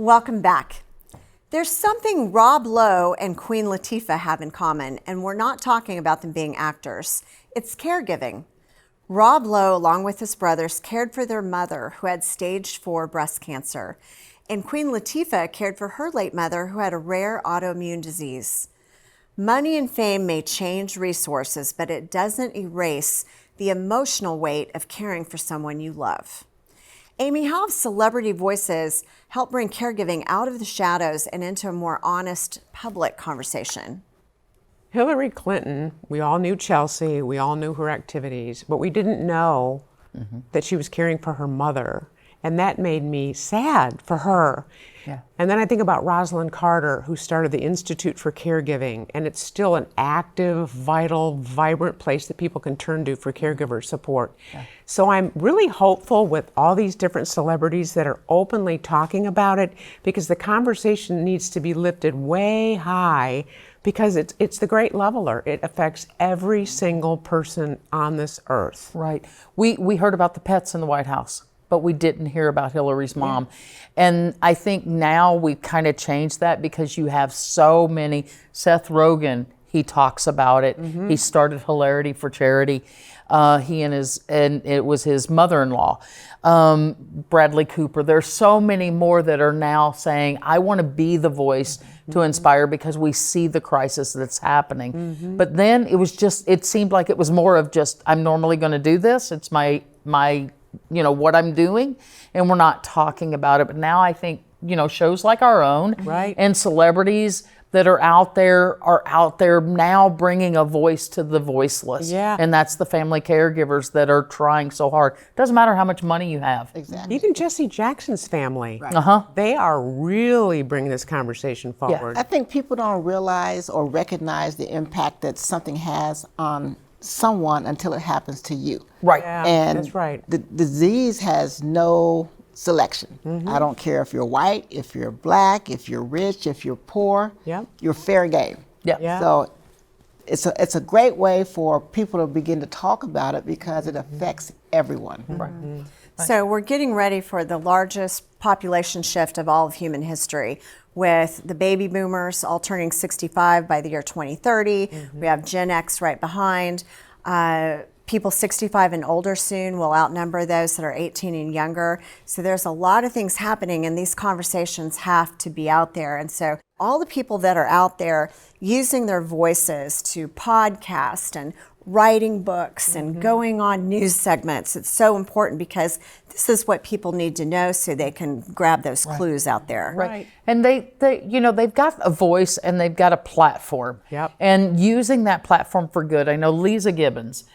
Welcome back. There's something Rob Lowe and Queen Latifah have in common, and we're not talking about them being actors. It's caregiving. Rob Lowe, along with his brothers, cared for their mother, who had stage 4 breast cancer. And Queen Latifah cared for her late mother, who had a rare autoimmune disease. Money and fame may change resources, but it doesn't erase the emotional weight of caring for someone you love. Amy, how have celebrity voices helped bring caregiving out of the shadows and into a more honest public conversation? Hillary Clinton, we all knew Chelsea, we all knew her activities, but we didn't know that she was caring for her mother. And that made me sad for her. Yeah. And then I think about Rosalind Carter, who started the Institute for Caregiving, and it's still an active, vital, vibrant place that people can turn to for caregiver support. Yeah. So I'm really hopeful with all these different celebrities that are openly talking about it, because the conversation needs to be lifted way high, because it's the great leveler. It affects every single person on this earth. Right. We heard about the pets in the White House, but we didn't hear about Hillary's mom. Yeah. And I think now we've kind of changed that, because you have so many. Seth Rogen, he talks about it. He started Hilarity for Charity. He and it was his mother-in-law, Bradley Cooper. There's so many more that are now saying, I want to be the voice to inspire, because we see the crisis that's happening. But then it seemed like it was more of just, I'm normally going to do this. It's my what I'm doing, and we're not talking about it. But now I think, shows like our own, right, and celebrities that are out there now bringing a voice to the voiceless. Yeah. And that's the family caregivers that are trying so hard. Doesn't matter how much money you have. Exactly. Even Jesse Jackson's family, Right. They are really bringing this conversation forward. I think people don't realize or recognize the impact that something has on someone until it happens to you. Right. Yeah, And that's right. the disease has no selection. I don't care if you're white, if you're black, if you're rich, if you're poor. Yep. You're fair game. Yeah. So it's a great way for people to begin to talk about it, because it affects everyone. Right. So we're getting ready for the largest population shift of all of human history, with the baby boomers all turning 65 by the year 2030. We have Gen X right behind. People 65 and older soon will outnumber those that are 18 and younger. So there's a lot of things happening, and these conversations have to be out there. And so all the people that are out there using their voices to podcast and writing books and going on news segments, it's so important, because this is what people need to know so they can grab those clues out there. Right. And they've got a voice and they've got a platform. Yep. And using that platform for good. I know Lisa Gibbons,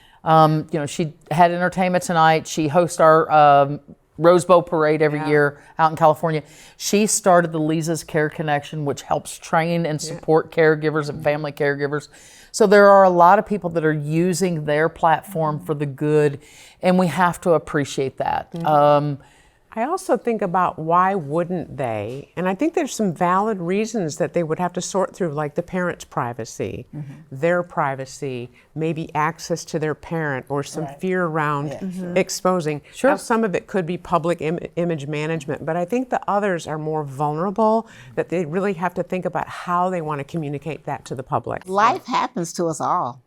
she had Entertainment Tonight. She hosts our Rose Bowl Parade every year out in California. She started the Lisa's Care Connection, which helps train and support caregivers and family caregivers. So there are a lot of people that are using their platform for the good, and we have to appreciate that. I also think about, why wouldn't they? And I think there's some valid reasons that they would have to sort through, like the parent's privacy, their privacy, maybe access to their parent, or some fear around exposing. Sure. Now, some of it could be public image management, but I think the others are more vulnerable, that they really have to think about how they want to communicate that to the public. Life happens to us all.